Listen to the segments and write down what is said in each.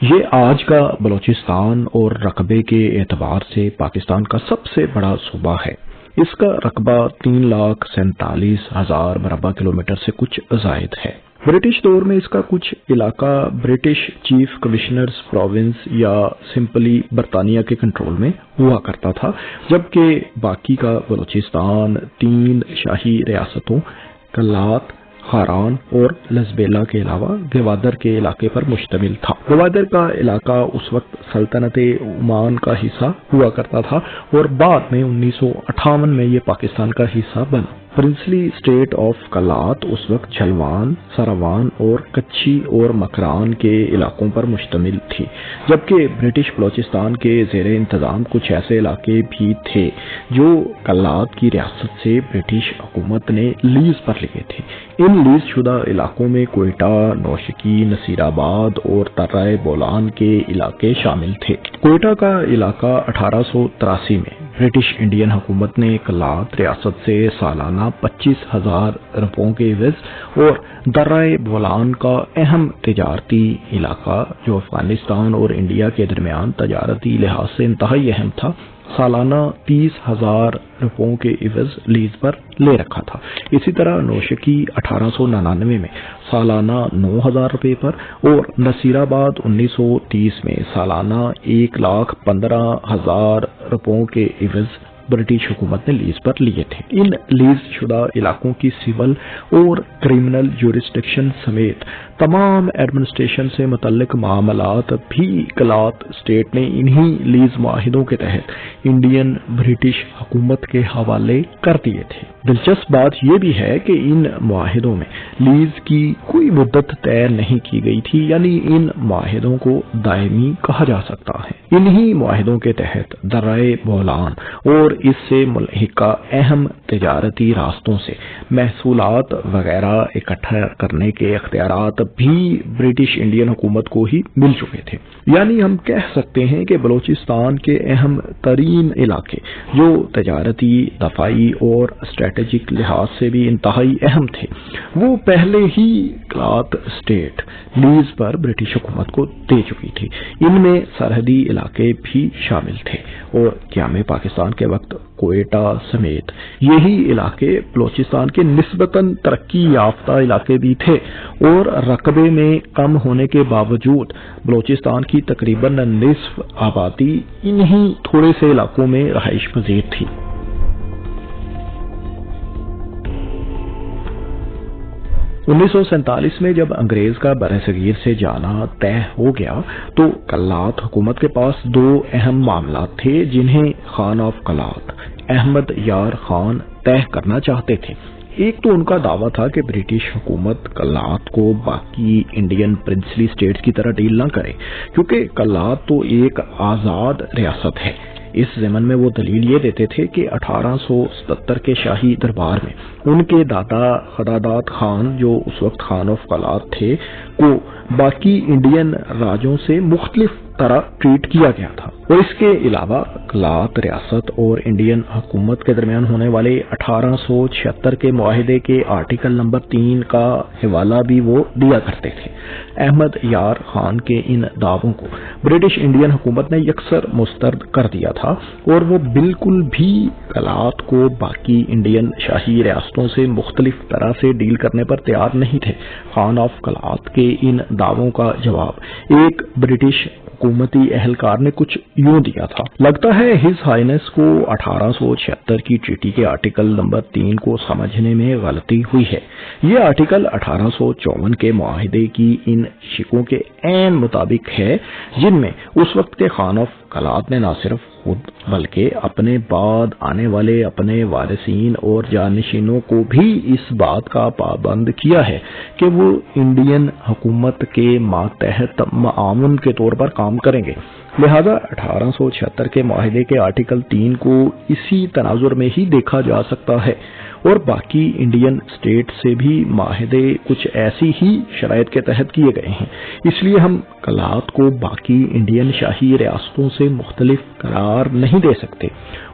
یہ آج کا بلوچستان اور رقبے کے اعتبار سے پاکستان کا سب سے بڑا صوبہ ہے۔ اس کا رقبہ 3,47,000 مربع کلومیٹر سے کچھ زائد ہے۔ برٹش دور میں اس کا کچھ علاقہ برٹش چیف کمشنرز پروونس یا سمپلی برطانیہ کے کنٹرول میں ہوا کرتا تھا، جبکہ باقی کا بلوچستان 3 شاہی ریاستوں کلات، خاران اور لزبیلا کے علاوہ گوادر کے علاقے پر مشتمل تھا۔ گوادر کا علاقہ اس وقت سلطنت عمان کا حصہ ہوا کرتا تھا اور بعد میں 1958 میں یہ پاکستان کا حصہ بنا۔ پرنسلی اسٹیٹ آف کلات اس وقت جھلوان، سراوان اور کچھی اور مکران کے علاقوں پر مشتمل تھی، جبکہ برٹش بلوچستان کے زیر انتظام کچھ ایسے علاقے بھی تھے جو کلات کی ریاست سے برٹش حکومت نے لیز پر لیے تھے۔ ان لیز شدہ علاقوں میں کوئٹہ، نوشکی، نصیر آباد اور درہ بولان کے علاقے شامل تھے۔ کوئٹہ کا علاقہ 1883 میں برٹش انڈین حکومت نے کلات ریاست سے سالانہ 25,000 روپوں کے عوض اور درہ بولان کا اہم تجارتی علاقہ جو افغانستان اور انڈیا کے درمیان تجارتی لحاظ سے انتہائی اہم تھا، سالانہ 30,000 روپوں کے عوض لیز پر لے رکھا تھا۔ اسی طرح نوشکی 1899 میں سالانہ 9,000 روپے پر اور نصیر آباد 1930 میں سالانہ 1,15,000 روپوں کے عوض برٹش حکومت نے لیز پر لیے تھے۔ ان لیز شدہ علاقوں کی سول اور کرمنل جورسڈکشن سمیت تمام ایڈمنسٹریشن سے متعلق معاملات بھی کلات اسٹیٹ نے انہی لیز معاہدوں کے تحت انڈین برٹش حکومت کے حوالے کر دیے تھے۔ دلچسپ بات یہ بھی ہے کہ ان معاہدوں میں لیز کی کوئی مدت طے نہیں کی گئی تھی، یعنی ان معاہدوں کو دائمی کہا جا سکتا ہے۔ انہی معاہدوں کے تحت درہ بولان اور اس سے ملحقہ اہم تجارتی راستوں سے محصولات وغیرہ اکٹھا کرنے کے اختیارات بھی برٹش انڈین حکومت کو ہی مل چکے تھے۔ یعنی ہم کہہ سکتے ہیں کہ بلوچستان کے اہم ترین علاقے جو تجارتی، دفاعی اور اسٹریٹجک لحاظ سے بھی انتہائی اہم تھے، وہ پہلے ہی کلات اسٹیٹ لیز پر برٹش حکومت کو دے چکی تھی۔ ان میں سرحدی علاقے بھی شامل تھے اور قیام پاکستان کے وقت کوئٹہ سمیت یہی علاقے بلوچستان کے نسبتاً ترقی یافتہ علاقے بھی تھے اور رقبے میں کم ہونے کے باوجود بلوچستان کی تقریباً نصف آبادی انہی تھوڑے سے علاقوں میں رہائش پذیر تھی۔ 1947 میں جب انگریز کا برصغیر سے جانا طے ہو گیا تو کلات حکومت کے پاس 2 اہم معاملات تھے جنہیں خان آف کلات احمد یار خان طے کرنا چاہتے تھے۔ ایک تو ان کا دعویٰ تھا کہ برٹش حکومت کلات کو باقی انڈین پرنسلی اسٹیٹس کی طرح ڈیل نہ کرے، کیونکہ کلات تو ایک آزاد ریاست ہے۔ اس ضمن میں وہ دلیل یہ دیتے تھے کہ 1877 کے شاہی دربار میں ان کے دادا خداداد خان جو اس وقت خان آف کلات تھے کو باقی انڈین راجوں سے مختلف طرح ٹریٹ کیا گیا تھا، اور اس کے علاوہ کلات ریاست اور انڈین حکومت کے درمیان ہونے والے 1876 کے معاہدے کے آرٹیکل نمبر 3 کا حوالہ بھی وہ دیا کرتے تھے۔ احمد یار خان کے ان دعووں کو برٹش انڈین حکومت نے یکسر مسترد کر دیا تھا اور وہ بالکل بھی کلات کو باقی انڈین شاہی ریاستوں سے مختلف طرح سے ڈیل کرنے پر تیار نہیں تھے۔ خان آف کلات کے ان دعووں کا جواب ایک برٹش حکومتی اہلکار نے کچھ یوں دیا تھا: لگتا ہے ہز ہائنس کو 1876 کی ٹریٹی کے آرٹیکل نمبر 3 کو سمجھنے میں غلطی ہوئی ہے۔ یہ آرٹیکل 1854 کے معاہدے کی ان شکوں کے عین مطابق ہے جن میں اس وقت کے خان آف کلات نے نہ صرف خود بلکہ اپنے بعد آنے والے اپنے وارثین اور جانشینوں کو بھی اس بات کا پابند کیا ہے کہ وہ انڈین حکومت کے ماتحت معاون کے طور پر کام کریں گے۔ لہذا 1876 کے معاہدے کے آرٹیکل 3 کو اسی تناظر میں ہی دیکھا جا سکتا ہے، اور باقی انڈین اسٹیٹ سے بھی معاہدے کچھ ایسی ہی شرائط کے تحت کیے گئے ہیں۔ اس لیے ہم کلات کو باقی انڈین شاہی ریاستوں سے مختلف قرار نہیں دے سکتے۔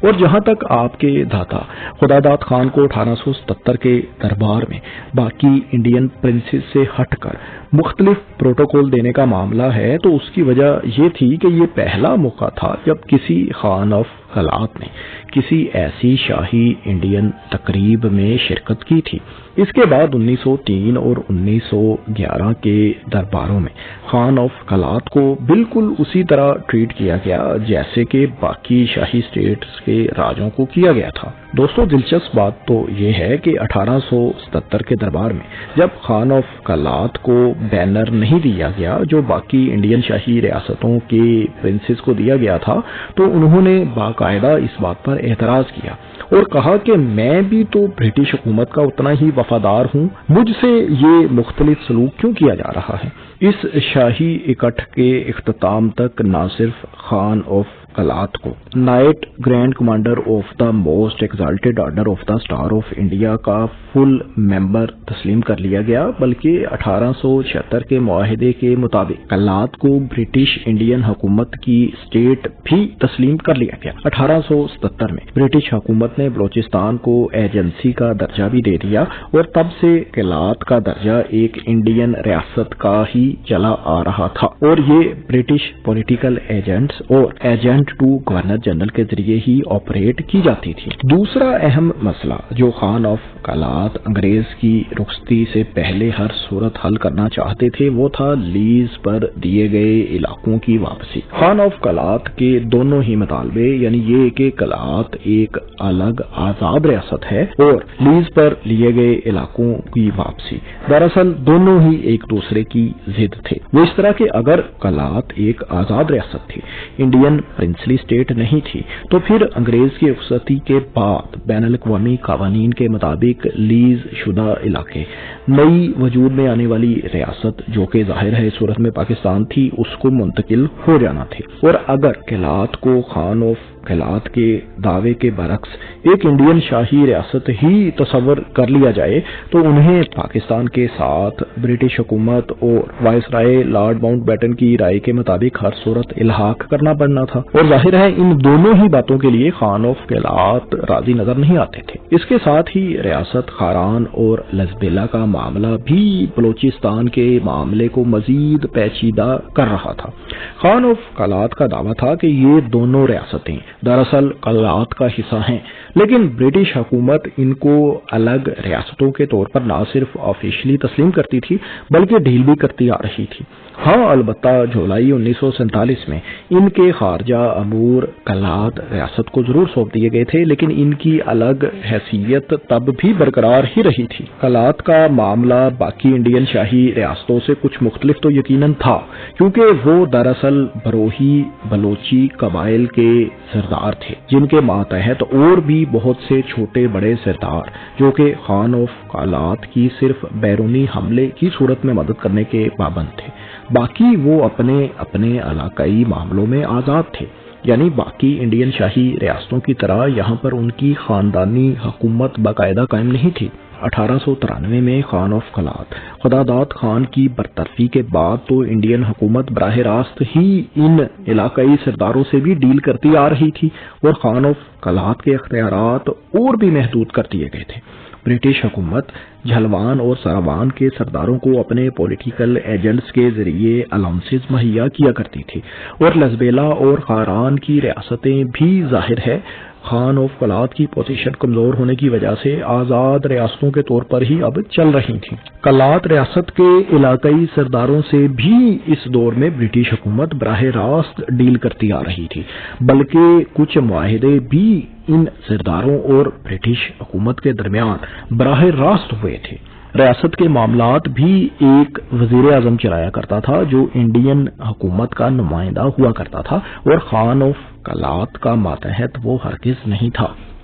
اور جہاں تک آپ کے داتا خدا داد خان کو 1877 کے دربار میں باقی انڈین پرنسز سے ہٹ کر مختلف پروٹوکول دینے کا معاملہ ہے، تو اس کی وجہ یہ تھی کہ یہ پہلا موقع تھا جب کسی خان آف کلات نے کسی ایسی شاہی انڈین تقریب میں شرکت کی تھی۔ اس کے بعد 1903 اور 1911 کے درباروں میں خان آف کلات کو بالکل اسی طرح ٹریٹ کیا گیا جیسے کہ باقی شاہی سٹیٹس کے راجوں کو کیا گیا تھا۔ دوستو، دلچسپ بات تو یہ ہے کہ 1877 کے دربار میں جب خان آف کلات کو بینر نہیں دیا گیا جو باقی انڈین شاہی ریاستوں کے پرنسز کو دیا گیا تھا، تو انہوں نے باقاعدہ اس بات پر اعتراض کیا اور کہا کہ میں بھی تو برٹش حکومت کا اتنا ہی وفادار ہوں، مجھ سے یہ مختلف سلوک کیوں کیا جا رہا ہے؟ اس شاہی اکٹھ کے اختتام تک نہ صرف خان آف کلات کو knight grand commander of the most exalted order of the star of India کا فل ممبر تسلیم کر لیا گیا، بلکہ 1876 کے معاہدے کے مطابق کلات کو برٹش انڈین حکومت کی اسٹیٹ بھی تسلیم کر لیا گیا۔ 1877 میں برٹش حکومت نے بلوچستان کو ایجنسی کا درجہ بھی دے دیا، اور تب سے کلات کا درجہ ایک انڈین ریاست کا ہی چلا آ رہا تھا، اور یہ برٹش پولیٹیکل ایجنٹس اور ایجنٹ ٹو گورنر جنرل کے ذریعے ہی آپریٹ کی جاتی تھی۔ دوسرا اہم مسئلہ جو خان آف کلات انگریز کی رخصتی سے پہلے ہر صورت حل کرنا چاہتے تھے وہ تھا لیز پر دیے گئے علاقوں کی واپسی۔ خان آف کلات کے دونوں ہی مطالبے، یعنی یہ کہ کلات ایک الگ آزاد ریاست ہے اور لیز پر لیے گئے علاقوں کی واپسی، دراصل دونوں ہی ایک دوسرے کی ضد تھے۔ وہ اس طرح کہ اگر کلات ایک آزاد ریاست تھی، انڈین پرنسلی اسٹیٹ نہیں تھی، تو پھر انگریز کی رخصتی کے بعد بین الاقوامی قوانین کے مطابق لیز شدہ علاقے نئی وجود میں آنے والی ریاست جو کہ ظاہر ہے اس صورت میں پاکستان تھی اس کو منتقل ہو جانا تھے، اور اگر کلات کو خان آف کلات کے دعوے کے برعکس ایک انڈین شاہی ریاست ہی تصور کر لیا جائے تو انہیں پاکستان کے ساتھ برٹش حکومت اور وائس رائے لارڈ ماؤنٹ بیٹن کی رائے کے مطابق ہر صورت الحاق کرنا پڑنا تھا، اور ظاہر ہے ان دونوں ہی باتوں کے لیے خان آف کلات راضی نظر نہیں آتے تھے۔ اس کے ساتھ ہی ریاست خاران اور لزبیلا کا معاملہ بھی بلوچستان کے معاملے کو مزید پیچیدہ کر رہا تھا۔ خان آف کلات کا دعویٰ تھا کہ یہ دونوں ریاستیں دراصل کلات کا حصہ ہیں، لیکن برٹش حکومت ان کو الگ ریاستوں کے طور پر نہ صرف آفیشلی تسلیم کرتی تھی بلکہ ڈیل بھی کرتی آ رہی تھی۔ ہاں، البتہ جولائی 1947 میں ان کے خارجہ امور کلات ریاست کو ضرور سونپ دیے گئے تھے، لیکن ان کی الگ حیثیت تب بھی برقرار ہی رہی تھی۔ کلات کا معاملہ باقی انڈین شاہی ریاستوں سے کچھ مختلف تو یقیناً تھا، کیونکہ وہ دراصل بروہی بلوچی قبائل کے سردار تھے جن کے ماتحت اور بھی بہت سے چھوٹے بڑے سردار جو کہ خان آف کلات کی صرف بیرونی حملے کی صورت میں مدد کرنے کے پابند تھے، باقی وہ اپنے اپنے علاقائی معاملوں میں آزاد تھے۔ یعنی باقی انڈین شاہی ریاستوں کی طرح یہاں پر ان کی خاندانی حکومت باقاعدہ قائم نہیں تھی۔ 1893 میں خان آف کلات خدا داد خان کی برطرفی کے بعد تو انڈین حکومت براہ راست ہی ان علاقائی سرداروں سے بھی ڈیل کرتی آ رہی تھی، اور خان آف کلات کے اختیارات اور بھی محدود کر دیے گئے تھے۔ برٹش حکومت جھلوان اور سراوان کے سرداروں کو اپنے پولیٹیکل ایجنٹس کے ذریعے الاؤنسز مہیا کیا کرتی تھی، اور لزبیلا اور خاران کی ریاستیں بھی ظاہر ہے خان آف کلات کی پوزیشن کمزور ہونے کی وجہ سے آزاد ریاستوں کے طور پر ہی اب چل رہی تھیں۔ کلات ریاست کے علاقائی سرداروں سے بھی اس دور میں برٹش حکومت براہ راست ڈیل کرتی آ رہی تھی، بلکہ کچھ معاہدے بھی ان سرداروں اور برٹش حکومت کے درمیان براہ راست ہوئے تھے۔ ریاست کے معاملات بھی ایک وزیر اعظم چلایا کرتا تھا جو انڈین حکومت کا نمائندہ ہوا کرتا تھا، اور خان آف کلات کا ماتحت وہ ہرگز نہیں تھا۔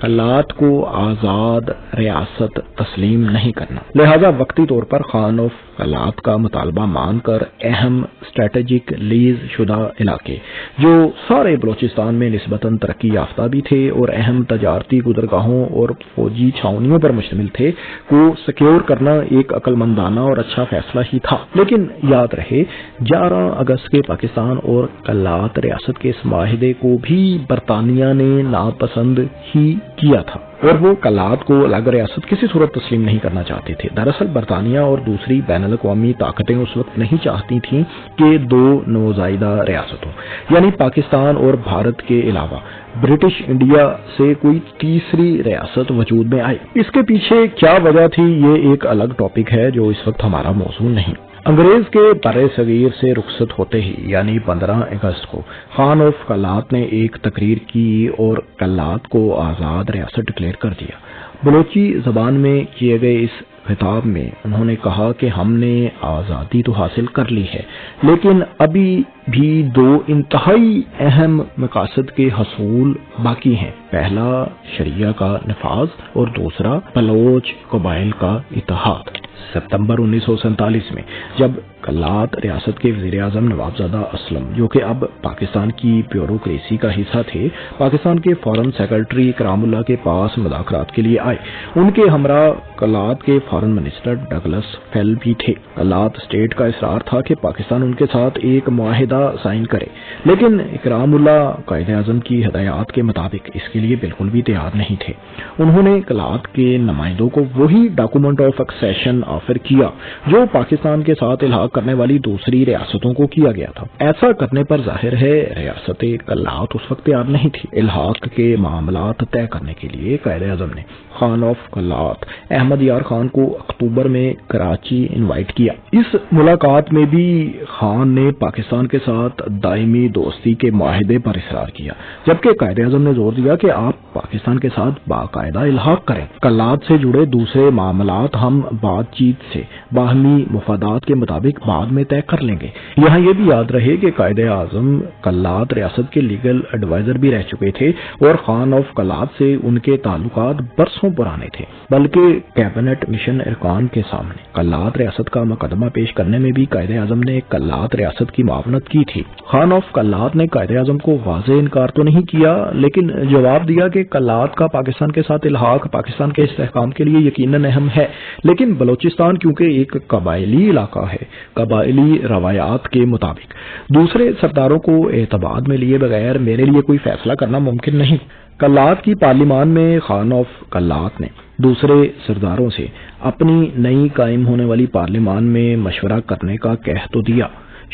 کلات کو آزاد ریاست تسلیم نہیں کرنا، لہذا وقتی طور پر خان آف کلات کا مطالبہ مان کر اہم اسٹریٹجک لیز شدہ علاقے جو سارے بلوچستان میں نسبتاً ترقی یافتہ بھی تھے اور اہم تجارتی گزرگاہوں اور فوجی چھاؤنیوں پر مشتمل تھے کو سیکیور کرنا ایک عقل مندانہ اور اچھا فیصلہ ہی تھا۔ لیکن یاد رہے 11 اگست کے پاکستان اور کلات ریاست کے اس معاہدے کو بھی برطانیہ نے ناپسند ہی کیا تھا اور وہ کلات کو الگ ریاست کسی صورت تسلیم نہیں کرنا چاہتے تھے۔ دراصل برطانیہ اور دوسری بین الاقوامی طاقتیں اس وقت نہیں چاہتی تھیں کہ دو نوزائیدہ ریاستوں یعنی پاکستان اور بھارت کے علاوہ برٹش انڈیا سے کوئی تیسری ریاست وجود میں آئی۔ اس کے پیچھے کیا وجہ تھی یہ ایک الگ ٹاپک ہے جو اس وقت ہمارا موضوع نہیں۔ انگریز کے بر صغیر سے رخصت ہوتے ہی یعنی 15 اگست کو خان آف کلات نے ایک تقریر کی اور کلات کو آزاد ریاست ڈکلیئر کر دیا۔ بلوچی زبان میں کیے گئے اس خطاب میں انہوں نے کہا کہ ہم نے آزادی تو حاصل کر لی ہے لیکن ابھی بھی دو انتہائی اہم مقاصد کے حصول باقی ہیں، پہلا شریعہ کا نفاذ اور دوسرا بلوچ قبائل کا اتحاد۔ ستمبر 1947 میں جب کلات ریاست کے وزیر اعظم نواب زادہ اسلم جو کہ اب پاکستان کی بیوروکریسی کا حصہ تھے پاکستان کے فارن سیکرٹری کرام اللہ کے پاس مذاکرات کے لیے آئے، ان کے ہمراہ کلات کے فارن منسٹر ڈگلس فیل بھی تھے۔ کلات اسٹیٹ کا اصرار تھا کہ پاکستان ان کے ساتھ ایک معاہدہ سائن کرے لیکن کرام اللہ قائد اعظم کی ہدایات کے مطابق اس کے لیے بالکل بھی تیار نہیں تھے۔ انہوں نے کلات کے نمائندوں کو وہی ڈاکومنٹ آف ایکسیشن آفر کیا جو پاکستان کے ساتھ الحاق کرنے والی دوسری ریاستوں کو کیا گیا تھا۔ ایسا کرنے پر ظاہر ہے ریاست کلات اس وقت تیار نہیں تھی۔ الحاق کے معاملات طے کرنے کے لیے قائد اعظم نے خان آف کلات احمد یار خان کو اکتوبر میں کراچی انوائٹ کیا۔ اس ملاقات میں بھی خان نے پاکستان کے ساتھ دائمی دوستی کے معاہدے پر اصرار کیا جبکہ قائد اعظم نے زور دیا کہ آپ پاکستان کے ساتھ باقاعدہ الحاق کریں۔ کلات سے جڑے دوسرے معاملات ہم بات چیت سے باہمی مفادات کے مطابق بعد میں طے کر لیں گے۔ یہاں یہ بھی یاد رہے کہ قائد اعظم کلات ریاست کے لیگل ایڈوائزر بھی رہ چکے تھے اور خان آف کلات سے ان کے تعلقات برسوں پرانے تھے، بلکہ کیبنٹ مشن ارکان کے سامنے کلات ریاست کا مقدمہ پیش کرنے میں بھی قائد اعظم نے کلات ریاست کی معاونت کی تھی۔ خان آف کلات نے قائد اعظم کو واضح انکار تو نہیں کیا لیکن جواب دیا کہ کلات کا پاکستان کے ساتھ الحاق پاکستان کے استحکام کے لیے یقیناً اہم ہے لیکن بلوچستان کیونکہ ایک قبائلی علاقہ ہے، قبائلی روایات کے مطابق دوسرے سرداروں کو اعتماد میں لیے بغیر میرے لیے کوئی فیصلہ کرنا ممکن نہیں۔ کلات کی پارلیمان میں خان آف کلات نے دوسرے سرداروں سے اپنی نئی قائم ہونے والی پارلیمان میں مشورہ کرنے کا کہہ تو دیا،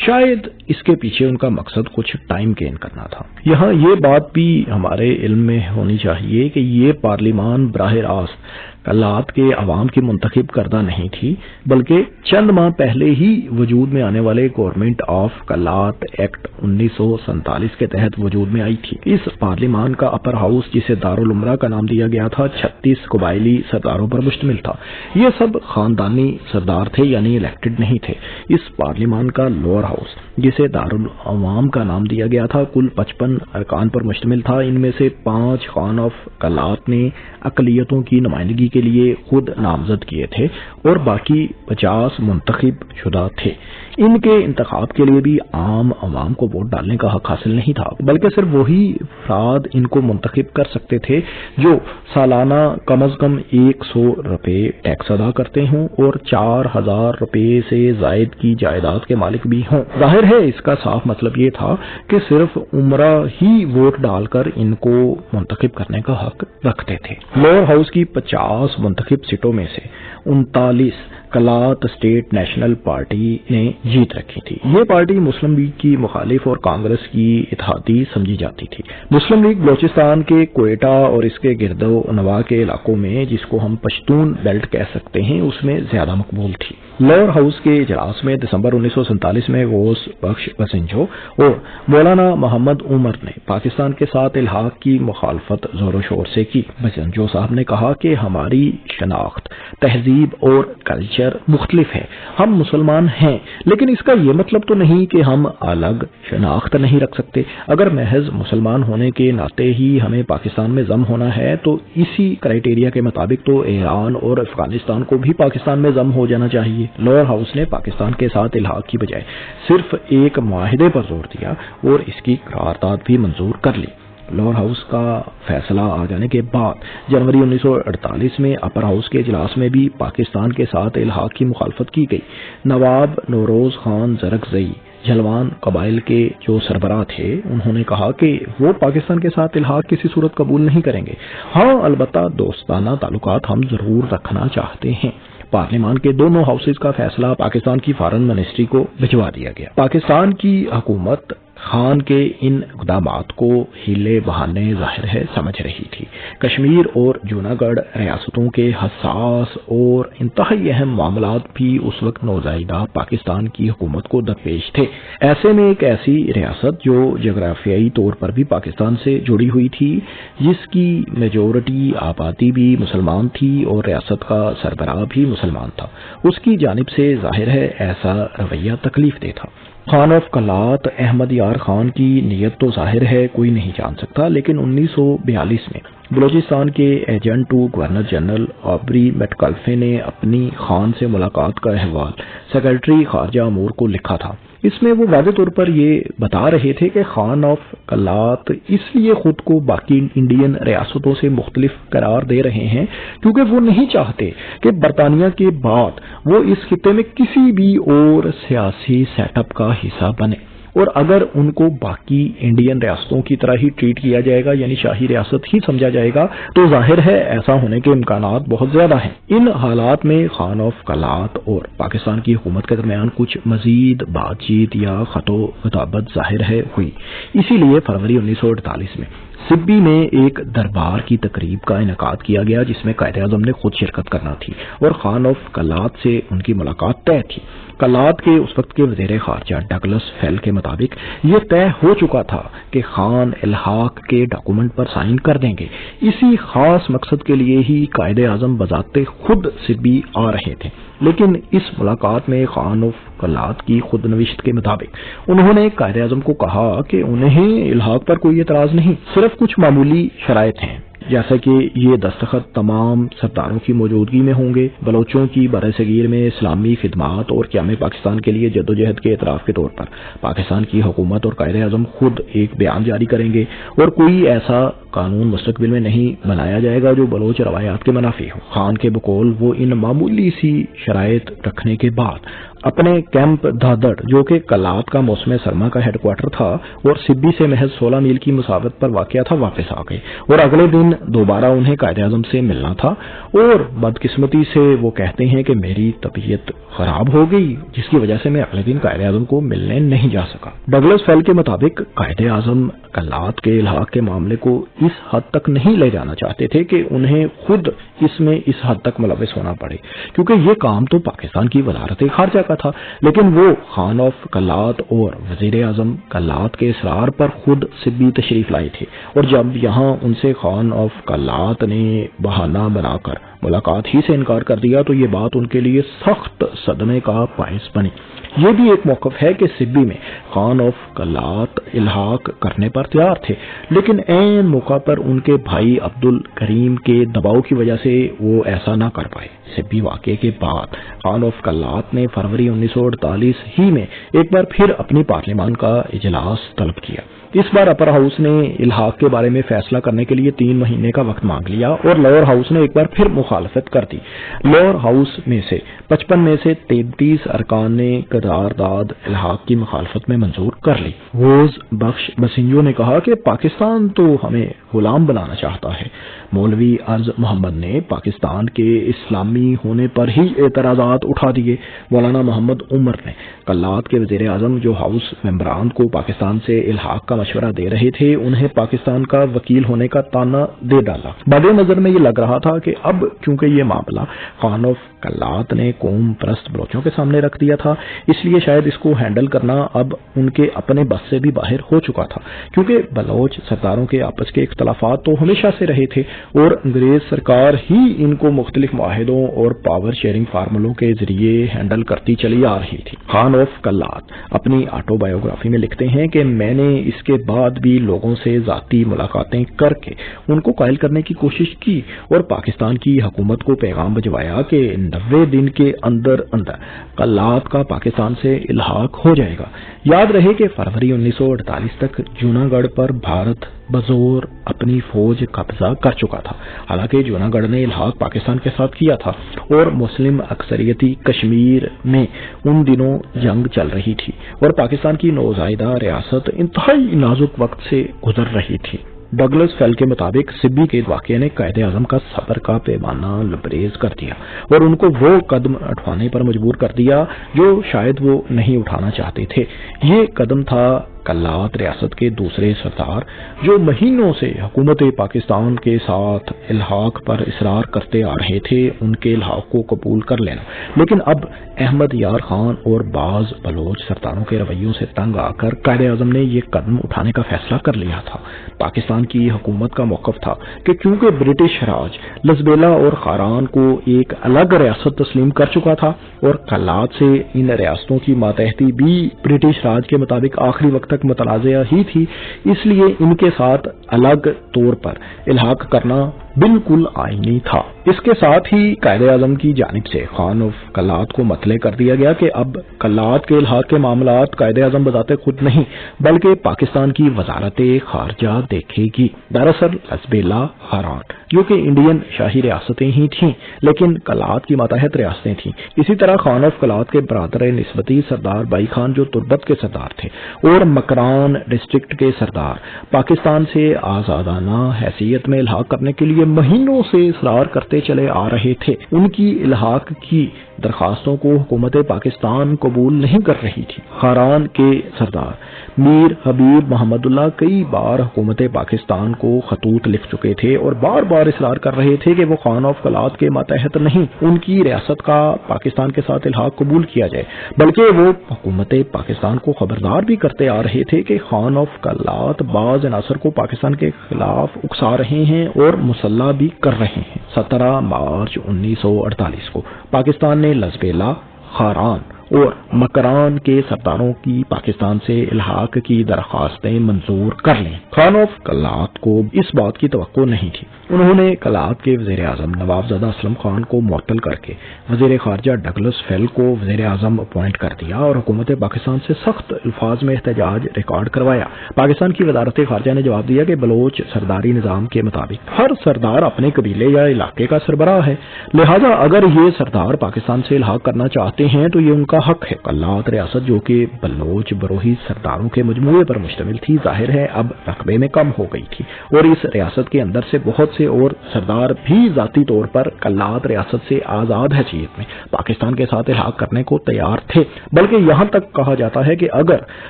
شاید اس کے پیچھے ان کا مقصد کچھ ٹائم گین کرنا تھا۔ یہاں یہ بات بھی ہمارے علم میں ہونی چاہیے کہ یہ پارلیمان براہ راست کلات کے عوام کی منتخب کردہ نہیں تھی بلکہ چند ماہ پہلے ہی وجود میں آنے والے گورنمنٹ آف کلات ایکٹ 1947 کے تحت وجود میں آئی تھی۔ اس پارلیمان کا اپر ہاؤس جسے دارالعمرہ کا نام دیا گیا تھا 36 قبائلی سرداروں پر مشتمل تھا۔ یہ سب خاندانی سردار تھے یعنی الیکٹڈ نہیں تھے۔ اس پارلیمان کا لوور ہاؤس جسے دارالعوام کا نام دیا گیا تھا کل 55 ارکان پر مشتمل تھا۔ ان میں سے 5 خان آف کلات نے اقلیتوں کی نمائندگی کے لیے خود نامزد کیے تھے اور باقی 50 منتخب شدہ تھے۔ ان کے انتخاب کے لیے بھی عام عوام کو ووٹ ڈالنے کا حق حاصل نہیں تھا بلکہ صرف وہی افراد ان کو منتخب کر سکتے تھے جو سالانہ کم از کم 100 روپے ٹیکس ادا کرتے ہوں اور 4000 روپے سے زائد کی جائیداد کے مالک بھی ہوں۔ ظاہر ہے اس کا صاف مطلب یہ تھا کہ صرف عمرہ ہی ووٹ ڈال کر ان کو منتخب کرنے کا حق رکھتے تھے۔ لوور ہاؤس کی 50 منتخب سیٹوں میں سے 39 کلات اسٹیٹ نیشنل پارٹی نے جیت رکھی تھی۔ یہ پارٹی مسلم لیگ کی مخالف اور کانگریس کی اتحادی سمجھی جاتی تھی۔ مسلم لیگ بلوچستان کے کوئٹہ اور اس کے گرد و نواح کے علاقوں میں جس کو ہم پشتون بیلٹ کہہ سکتے ہیں اس میں زیادہ مقبول تھی۔ لاہور ہاؤس کے اجلاس میں دسمبر 1947 میں غوث بخش بسنجو اور مولانا محمد عمر نے پاکستان کے ساتھ الحاق کی مخالفت زور و شور سے کی۔ بسنجو صاحب نے کہا کہ ہماری شناخت، تہذیب اور کلچر مختلف ہے۔ ہم مسلمان ہیں، لیکن اس کا یہ مطلب تو نہیں کہ ہم الگ شناخت نہیں رکھ سکتے۔ اگر محض مسلمان ہونے کے ناطے ہی ہمیں پاکستان میں ضم ہونا ہے تو اسی کرائیٹیریا کے مطابق تو ایران اور افغانستان کو بھی پاکستان میں ضم ہو جانا چاہیے۔ لاہور ہاؤس نے پاکستان کے ساتھ الحاق کی بجائے صرف ایک معاہدے پر زور دیا اور اس کی قرارداد بھی منظور کر لی۔ لاہور ہاؤس کا فیصلہ آ جانے کے بعد جنوری 1948 میں اپر ہاؤس کے اجلاس میں بھی پاکستان کے ساتھ الحاق کی مخالفت کی گئی۔ نواب نوروز خان زرکزئی جھلوان قبائل کے جو سربراہ تھے، انہوں نے کہا کہ وہ پاکستان کے ساتھ الحاق کسی صورت قبول نہیں کریں گے۔ ہاں، البتہ دوستانہ تعلقات ہم ضرور رکھنا چاہتے ہیں۔ پارلیمان کے دونوں ہاؤسز کا فیصلہ پاکستان کی فارن منسٹری کو بھجوا دیا گیا۔ پاکستان کی حکومت خان کے ان اقدامات کو ہیلے بہانے ظاہر ہے سمجھ رہی تھی۔ کشمیر اور جوناگڑھ ریاستوں کے حساس اور انتہائی اہم معاملات بھی اس وقت نوزائیدہ پاکستان کی حکومت کو درپیش تھے۔ ایسے میں ایک ایسی ریاست جو جغرافیائی طور پر بھی پاکستان سے جڑی ہوئی تھی، جس کی میجورٹی آبادی بھی مسلمان تھی اور ریاست کا سربراہ بھی مسلمان تھا، اس کی جانب سے ظاہر ہے ایسا رویہ تکلیف دہ تھا۔ خان آف کلات احمد یار خان کی نیت تو ظاہر ہے کوئی نہیں جان سکتا، لیکن 1942 میں بلوچستان کے agent to governor general Abri میٹکلفے نے اپنی خان سے ملاقات کا احوال سیکرٹری خارجہ امور کو لکھا تھا۔ اس میں وہ واضح طور پر یہ بتا رہے تھے کہ خان آف کلات اس لیے خود کو باقی انڈین ریاستوں سے مختلف قرار دے رہے ہیں کیونکہ وہ نہیں چاہتے کہ برطانیہ کے بعد وہ اس خطے میں کسی بھی اور سیاسی سیٹ اپ کا حصہ بنے، اور اگر ان کو باقی انڈین ریاستوں کی طرح ہی ٹریٹ کیا جائے گا، یعنی شاہی ریاست ہی سمجھا جائے گا، تو ظاہر ہے ایسا ہونے کے امکانات بہت زیادہ ہیں۔ ان حالات میں خان آف کلات اور پاکستان کی حکومت کے درمیان کچھ مزید بات چیت یا خط و خطابت ظاہر ہے ہوئی۔ اسی لیے فروری 1948 میں سبی میں ایک دربار کی تقریب کا انعقاد کیا گیا جس میں قائد اعظم نے خود شرکت کرنا تھی اور خان آف کلات سے ان کی ملاقات طے تھی۔ کلات کے اس وقت کے وزیر خارجہ ڈگلس فیل کے مطابق یہ طے ہو چکا تھا کہ خان الحاق کے ڈاکومنٹ پر سائن کر دیں گے۔ اسی خاص مقصد کے لیے ہی قائد اعظم بذات خود سبی آ رہے تھے، لیکن اس ملاقات میں خان آف کلات کی خود نوشت کے مطابق انہوں نے قائد اعظم کو کہا کہ انہیں الحاق پر کوئی اعتراض نہیں، صرف کچھ معمولی شرائط ہیں، جیسا کہ یہ دستخط تمام سرداروں کی موجودگی میں ہوں گے، بلوچوں کی برِ صغیر میں اسلامی خدمات اور قیام پاکستان کے لیے جدوجہد کے اعتراف کے طور پر پاکستان کی حکومت اور قائد اعظم خود ایک بیان جاری کریں گے، اور کوئی ایسا قانون مستقبل میں نہیں بنایا جائے گا جو بلوچ روایات کے منافی ہو۔ خان کے بقول وہ ان معمولی سی شرائط رکھنے کے بعد اپنے کیمپ دھادڑ جو کہ کلات کا موسم سرما کا ہیڈ کوارٹر تھا اور سبی سے محض 16 میل کی مسافت پر واقع تھا، واپس آ گئے، اور اگلے دن دوبارہ انہیں قائد اعظم سے ملنا تھا، اور بدقسمتی سے وہ کہتے ہیں کہ میری طبیعت خراب ہو گئی جس کی وجہ سے میں اگلے دن قائد اعظم کو ملنے نہیں جا سکا۔ ڈگلس فیل کے مطابق قائد اعظم کلات کے الحاق کے معاملے کو اس حد تک نہیں لے جانا چاہتے تھے کہ انہیں خود اس میں اس حد تک ملوث ہونا پڑے، کیونکہ یہ کام تو پاکستان کی وزارت خارجہ کا تھا، لیکن وہ خان آف کلات اور وزیر اعظم کلات کے اصرار پر خود سبی تشریف لائے تھے، اور جب یہاں ان سے خان آف کلات نے بہانہ بنا کر ملاقات ہی سے انکار کر دیا تو یہ بات ان کے لیے سخت صدمے کا باعث بنی۔ یہ بھی ایک موقف ہے کہ سبی میں خان آف کلات الحاق کرنے پر تیار تھے، لیکن عین موقع پر ان کے بھائی عبد الکریم کے دباؤ کی وجہ سے وہ ایسا نہ کر پائے۔ سبی واقعے کے بعد خان آف کلات نے فروری 1948 ہی میں ایک بار پھر اپنی پارلیمان کا اجلاس طلب کیا۔ اس بار اپر ہاؤس نے الحاق کے بارے میں فیصلہ کرنے کے لیے 3 مہینے کا وقت مانگ لیا اور لوور ہاؤس نے ایک بار پھر مخالفت کر دی۔ لوور ہاؤس میں سے 55 میں سے 33 ارکان نے قرارداد الحاق کی مخالفت میں منظور کر لی۔ غوث بخش بسنجو نے کہا کہ پاکستان تو ہمیں غلام بنانا چاہتا ہے۔ مولوی ارض محمد نے پاکستان کے اسلامی ہونے پر ہی اعتراضات اٹھا دیے۔ مولانا محمد عمر نے کلات کے وزیر اعظم جو ہاؤس ممبران کو پاکستان سے الحاق کا مشورہ دے رہے تھے انہیں پاکستان کا وکیل ہونے کا تانا دے ڈالا۔ بد نظر میں یہ لگ رہا تھا کہ اب چونکہ یہ معاملہ خان آف قلات نے قوم پرست بلوچوں کے سامنے رکھ دیا تھا، اس لیے شاید اس کو ہینڈل کرنا اب ان کے اپنے بس سے بھی باہر ہو چکا تھا، کیونکہ بلوچ سرداروں کے آپس کے اختلافات تو ہمیشہ سے رہے تھے اور انگریز سرکار ہی ان کو مختلف معاہدوں اور پاور شیئرنگ فارمولوں کے ذریعے ہینڈل کرتی چلی آ رہی تھی۔ خان آف قلات اپنی آٹو بایوگرافی میں لکھتے ہیں کہ میں نے اس کے بعد بھی لوگوں سے ذاتی ملاقاتیں کر کے ان کو قائل کرنے کی کوشش کی اور پاکستان کی حکومت کو پیغام بھجوایا کہ 90 دن کے اندر اندر قلات کا پاکستان سے الحاق ہو جائے گا۔ یاد رہے کہ فروری 1948 تک جوناگڑھ پر بھارت بزور اپنی فوج قبضہ کر چکا تھا، حالانکہ جوناگڑھ نے الحاق پاکستان کے ساتھ کیا تھا اور مسلم اکثریتی کشمیر میں ان دنوں جنگ چل رہی تھی اور پاکستان کی نوزائیدہ ریاست انتہائی نازک وقت سے گزر رہی تھی۔ ڈگلس فیل کے مطابق سبی کے واقعے نے قائد اعظم کا صبر کا پیمانہ لبریز کر دیا اور ان کو وہ قدم اٹھانے پر مجبور کر دیا جو شاید وہ نہیں اٹھانا چاہتے تھے۔ یہ قدم تھا قلات ریاست کے دوسرے سردار جو مہینوں سے حکومت پاکستان کے ساتھ الحاق پر اصرار کرتے آ رہے تھے، ان کے الحاق کو قبول کر لینا۔ لیکن اب احمد یار خان اور بعض بلوچ سرداروں کے رویوں سے تنگ آ کر قائد اعظم نے یہ قدم اٹھانے کا فیصلہ کر لیا تھا۔ پاکستان کی حکومت کا موقف تھا کہ چونکہ برٹش راج لزبیلا اور خاران کو ایک الگ ریاست تسلیم کر چکا تھا اور قلات سے ان ریاستوں کی ماتحتی بھی برٹش راج کے مطابق آخری وقت تک متنازع ہی تھی، اس لیے ان کے ساتھ الگ طور پر الحاق کرنا بالکل آئینی تھا۔ اس کے ساتھ ہی قائد اعظم کی جانب سے خان آف قلات کو مطلع کر دیا گیا کہ اب قلات کے الحاق کے معاملات قائد اعظم بذات خود نہیں بلکہ پاکستان کی وزارت خارجہ دیکھے گی۔ دراصل لزبیلا، خاران جو کہ انڈین شاہی ریاستیں ہی تھیں لیکن قلات کی ماتحت ریاستیں تھیں، اسی طرح خان آف قلات کے برادر نسبتی سردار بائی خان جو تربت کے سردار تھے اور مکران ڈسٹرکٹ کے سردار پاکستان سے آزادانہ حیثیت میں الحاق کرنے کے لیے مہینوں سے اصرار کرتے چلے آ رہے تھے۔ ان کی الحاق کی درخواستوں کو حکومت پاکستان قبول نہیں کر رہی تھی۔ خاران کے سردار میر حبیب محمد اللہ کئی بار حکومت پاکستان کو خطوط لکھ چکے تھے اور بار بار اصرار کر رہے تھے کہ وہ خان آف قلات کے ماتحت نہیں ان کی ریاست کا پاکستان کے ساتھ الحاق قبول کیا جائے، بلکہ وہ حکومت پاکستان کو خبردار بھی کرتے آ رہے تھے کہ خان آف قلات بعض عناصر کو پاکستان کے خلاف اکسا رہے ہیں اور مسلح بھی کر رہے ہیں۔ 17 مارچ 1948 کو پاکستان نے لزبیلا، خاران اور مکران کے سرداروں کی پاکستان سے الحاق کی درخواستیں منظور کر لیں۔ خان آف قلات کو اس بات کی توقع نہیں تھی۔ انہوں نے قلات کے وزیر اعظم نواب زادہ اسلم خان کو معطل کر کے وزیر خارجہ ڈگلس فیل کو وزیر اعظم اپوائنٹ کر دیا اور حکومت پاکستان سے سخت الفاظ میں احتجاج ریکارڈ کروایا۔ پاکستان کی وزارت خارجہ نے جواب دیا کہ بلوچ سرداری نظام کے مطابق ہر سردار اپنے قبیلے یا علاقے کا سربراہ ہے، لہذا اگر یہ سردار پاکستان سے الحاق کرنا چاہتے ہیں تو یہ ان کا حق ہے۔ قلات ریاست جو کہ بلوچ بروہی سرداروں کے مجموعے پر مشتمل تھی، ظاہر ہے اب رقبے میں کم ہو گئی تھی اور اس ریاست کے اندر سے بہت سے اور سردار بھی ذاتی طور پر قلات ریاست سے آزاد حیثیت میں پاکستان کے ساتھ الحاق کرنے کو تیار تھے، بلکہ یہاں تک کہا جاتا ہے کہ اگر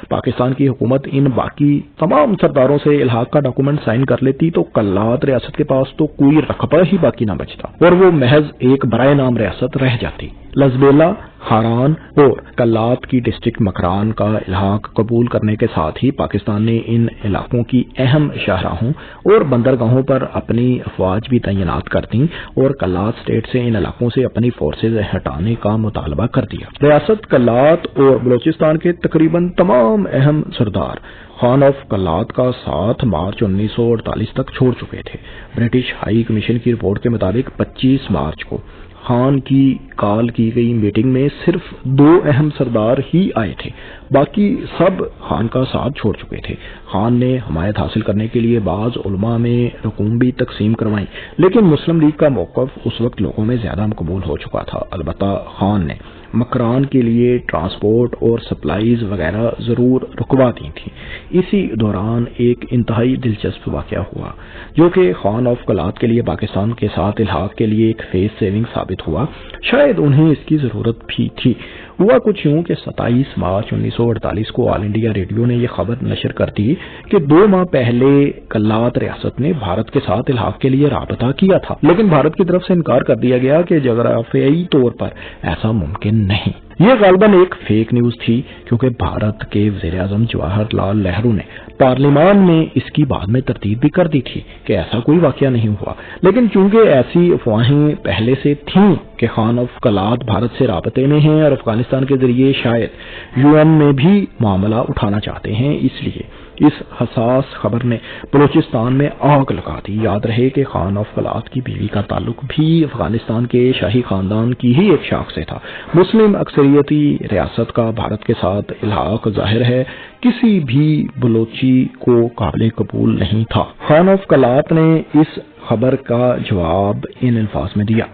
پاکستان کی حکومت ان باقی تمام سرداروں سے الحاق کا ڈاکومنٹ سائن کر لیتی تو قلات ریاست کے پاس تو کوئی رقبہ ہی باقی نہ بچتا اور وہ محض ایک برائے نام ریاست رہ جاتی۔ لزبیلا، خاران اور قلات کی ڈسٹرکٹ مکران کا الحاق قبول کرنے کے ساتھ ہی پاکستان نے ان علاقوں کی اہم شاہراہوں اور بندرگاہوں پر اپنی افواج بھی تعینات کر دیں اور قلات اسٹیٹ سے ان علاقوں سے اپنی فورسز ہٹانے کا مطالبہ کر دیا۔ ریاست قلات اور بلوچستان کے تقریباً تمام اہم سردار خان آف قلات کا 7 مارچ 1948 تک چھوڑ چکے تھے۔ برٹش ہائی کمیشن کی رپورٹ کے مطابق 25 مارچ کو خان کی کال کی گئی میٹنگ میں صرف 2 اہم سردار ہی آئے تھے، باقی سب خان کا ساتھ چھوڑ چکے تھے۔ خان نے حمایت حاصل کرنے کے لیے بعض علماء میں رقوم بھی تقسیم کروائیں، لیکن مسلم لیگ کا موقف اس وقت لوگوں میں زیادہ مقبول ہو چکا تھا۔ البتہ خان نے مکران کے لیے ٹرانسپورٹ اور سپلائیز وغیرہ ضرور رکوا دی تھی۔ اسی دوران ایک انتہائی دلچسپ واقعہ ہوا جو کہ خان آف قلات کے لیے پاکستان کے ساتھ الحاق کے لیے ایک فیس سیونگ ثابت ہوا۔ شاید انہیں اس کی ضرورت بھی تھی۔ ہوا کچھ یوں کہ 27 مارچ 1948 کو آل انڈیا ریڈیو نے یہ خبر نشر کر دی کہ 2 ماہ پہلے قلات ریاست نے بھارت کے ساتھ الحاق کے لیے رابطہ کیا تھا، لیکن بھارت کی طرف سے انکار کر دیا گیا کہ جغرافیائی طور پر ایسا ممکن نہیں۔ یہ غالباً ایک فیک نیوز تھی کیونکہ بھارت کے وزیر اعظم جواہر لال نہرو نے پارلیمان میں اس کی بعد میں تردید بھی کر دی تھی کہ ایسا کوئی واقعہ نہیں ہوا، لیکن چونکہ ایسی افواہیں پہلے سے تھیں کہ خان آف قلات بھارت سے رابطے میں ہیں اور افغانستان کے ذریعے شاید UN میں بھی معاملہ اٹھانا چاہتے ہیں، اس لیے اس حساس خبر نے بلوچستان میں آگ لگا دی۔ یاد رہے کہ خان آف قلات کی بیوی کا تعلق بھی افغانستان کے شاہی خاندان کی ہی ایک شاخ سے تھا۔ مسلم اکثریتی ریاست کا بھارت کے ساتھ الحاق ظاہر ہے کسی بھی بلوچی کو قابل قبول نہیں تھا۔ خان آف قلات نے اس خبر کا جواب ان الفاظ میں دیا۔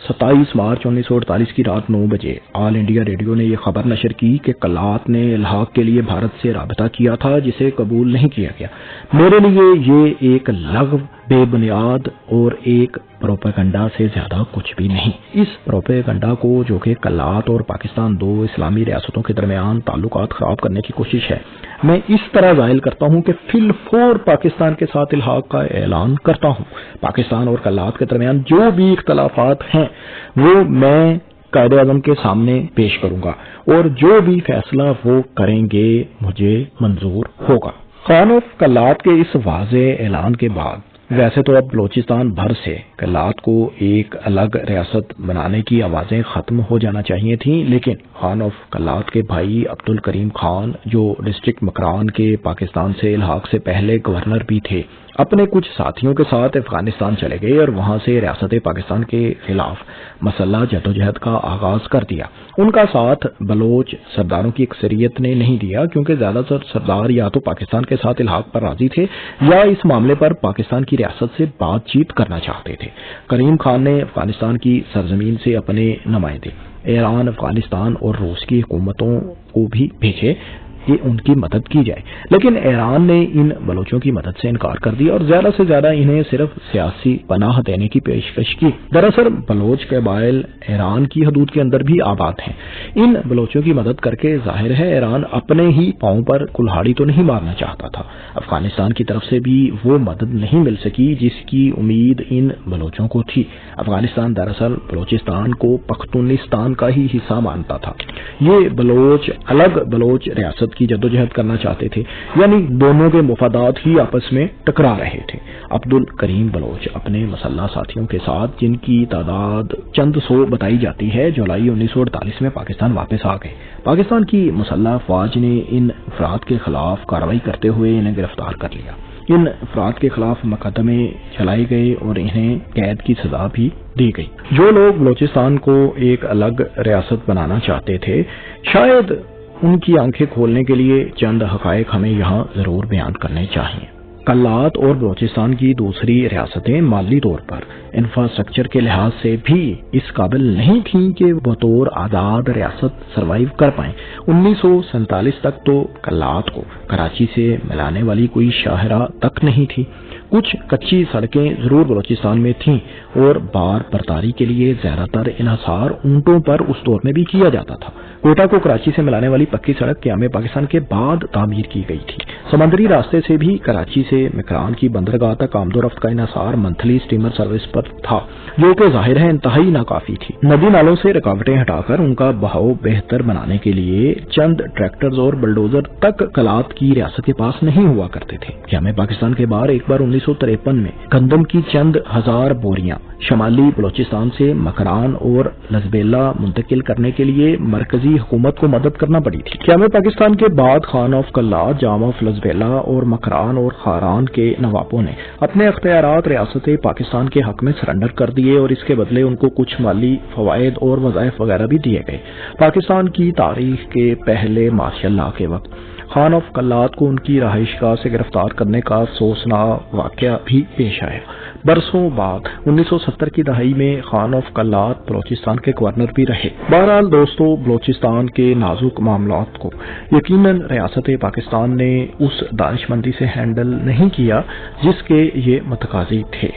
27 مارچ 1948 کی رات 9 بجے آل انڈیا ریڈیو نے یہ خبر نشر کی کہ قلات نے الحاق کے لیے بھارت سے رابطہ کیا تھا جسے قبول نہیں کیا گیا۔ میرے لیے یہ ایک لغو، بے بنیاد اور ایک پروپیگنڈا سے زیادہ کچھ بھی نہیں۔ اس پروپیگنڈا کو جو کہ قلات اور پاکستان 2 اسلامی ریاستوں کے درمیان تعلقات خراب کرنے کی کوشش ہے، میں اس طرح ظاہر کرتا ہوں کہ فی الفور پاکستان کے ساتھ الحاق کا اعلان کرتا ہوں۔ پاکستان اور قلات کے درمیان جو بھی اختلافات ہیں وہ میں قائد اعظم کے سامنے پیش کروں گا اور جو بھی فیصلہ وہ کریں گے مجھے منظور ہوگا۔ خان آف قلات کے اس واضح اعلان کے بعد ویسے تو اب بلوچستان بھر سے قلات کو ایک الگ ریاست بنانے کی آوازیں ختم ہو جانا چاہیے تھیں، لیکن خان آف قلات کے بھائی عبدالکریم خان جو ڈسٹرکٹ مکران کے پاکستان سے الحاق سے پہلے گورنر بھی تھے، اپنے کچھ ساتھیوں کے ساتھ افغانستان چلے گئے اور وہاں سے ریاست پاکستان کے خلاف مسلح جدوجہد کا آغاز کر دیا۔ ان کا ساتھ بلوچ سرداروں کی اکثریت نے نہیں دیا کیونکہ زیادہ تر سردار یا تو پاکستان کے ساتھ الحاق پر راضی تھے یا اس معاملے پر پاکستان کی ریاست سے بات چیت کرنا چاہتے تھے۔ کریم خان نے افغانستان کی سرزمین سے اپنے نمائندے ایران، افغانستان اور روس کی حکومتوں کو بھی بھیجے کہ ان کی مدد کی جائے، لیکن ایران نے ان بلوچوں کی مدد سے انکار کر دیا اور زیادہ سے زیادہ انہیں صرف سیاسی پناہ دینے کی پیشکش کی۔ دراصل بلوچ قبائل ایران کی حدود کے اندر بھی آباد ہیں۔ ان بلوچوں کی مدد کر کے ظاہر ہے ایران اپنے ہی پاؤں پر کلہاڑی تو نہیں مارنا چاہتا تھا۔ افغانستان کی طرف سے بھی وہ مدد نہیں مل سکی جس کی امید ان بلوچوں کو تھی۔ افغانستان دراصل بلوچستان کو پختونستان کا ہی حصہ مانتا تھا۔ یہ بلوچ الگ بلوچ ریاست کی جدوجہد کرنا چاہتے تھے، یعنی دونوں کے مفادات ہی آپس میں ٹکرا رہے تھے۔ عبدالکریم بلوچ اپنے مسلح ساتھیوں کے ساتھ، جن کی تعداد چند سو بتائی جاتی ہے، جولائی 1948 میں پاکستان واپس آ گئے۔ پاکستان کی مسلح افواج نے ان افراد کے خلاف کارروائی کرتے ہوئے انہیں گرفتار کر لیا۔ ان افراد کے خلاف مقدمے چلائے گئے اور انہیں قید کی سزا بھی دی گئی۔ جو لوگ بلوچستان کو ایک الگ ریاست بنانا چاہتے تھے، شاید ان کی آنکھیں کھولنے کے لیے چند حقائق ہمیں یہاں ضرور بیان کرنے چاہیے۔ قلات اور بلوچستان کی دوسری ریاستیں مالی طور پر انفراسٹرکچر کے لحاظ سے بھی اس قابل نہیں تھیں کہ بطور آزاد ریاست سروائیو کر پائیں۔ 1947 تک تو قلات کو کراچی سے ملانے والی کوئی شاہراہ تک نہیں تھی۔ کچھ کچی سڑکیں ضرور بلوچستان میں تھیں اور بار برداری کے لیے زیادہ تر انحصار اونٹوں پر اس دور میں بھی کیا جاتا تھا۔ کوئٹہ کو کراچی سے ملانے والی پکی سڑک قیام پاکستان کے بعد تعمیر کی گئی تھی۔ سمندری راستے سے بھی کراچی سے مکران کی بندرگاہ تک آمد و رفت کا انحصار منتھلی اسٹیمر سروس پر تھا، جو کہ ظاہر ہے انتہائی ناکافی تھی۔ ندی نالوں سے رکاوٹیں ہٹا کر ان کا بہاؤ بہتر بنانے کے لیے چند ٹریکٹرز اور بلڈوزر تک قلات کی ریاست کے پاس نہیں ہوا کرتے تھے۔ قیام پاکستان کے بعد ایک بار 1953 میں گندم کی چند ہزار بوریاں شمالی بلوچستان سے مکران اور لزبیلا منتقل کرنے کے لیے مرکزی حکومت کو مدد کرنا پڑی تھی۔ قیام پاکستان کے بعد خان آف قلات، جام آف لزبیلا اور مکران اور خاران کے نوابوں نے اپنے اختیارات ریاست پاکستان کے حق میں سرنڈر کر دیے اور اس کے بدلے ان کو کچھ مالی فوائد اور وظائف وغیرہ بھی دیے گئے۔ پاکستان کی تاریخ کے پہلے مارشل لاء کے وقت خان آف قلات کو ان کی رہائش گاہ سے گرفتار کرنے کا افسوسناک واقعہ بھی پیش آیا۔ برسوں بعد 1970 کی دہائی میں خان آف قلات بلوچستان کے گورنر بھی رہے۔ بہرحال دوستو، بلوچستان کے نازک معاملات کو یقیناً ریاست پاکستان نے اس دانشمندی سے ہینڈل نہیں کیا جس کے یہ متقاضی تھے۔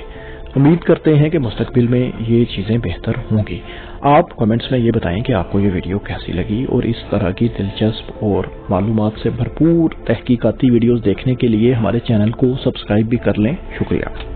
امید کرتے ہیں کہ مستقبل میں یہ چیزیں بہتر ہوں گی۔ آپ کمنٹس میں یہ بتائیں کہ آپ کو یہ ویڈیو کیسی لگی، اور اس طرح کی دلچسپ اور معلومات سے بھرپور تحقیقاتی ویڈیوز دیکھنے کے لیے ہمارے چینل کو سبسکرائب بھی کر لیں۔ شکریہ۔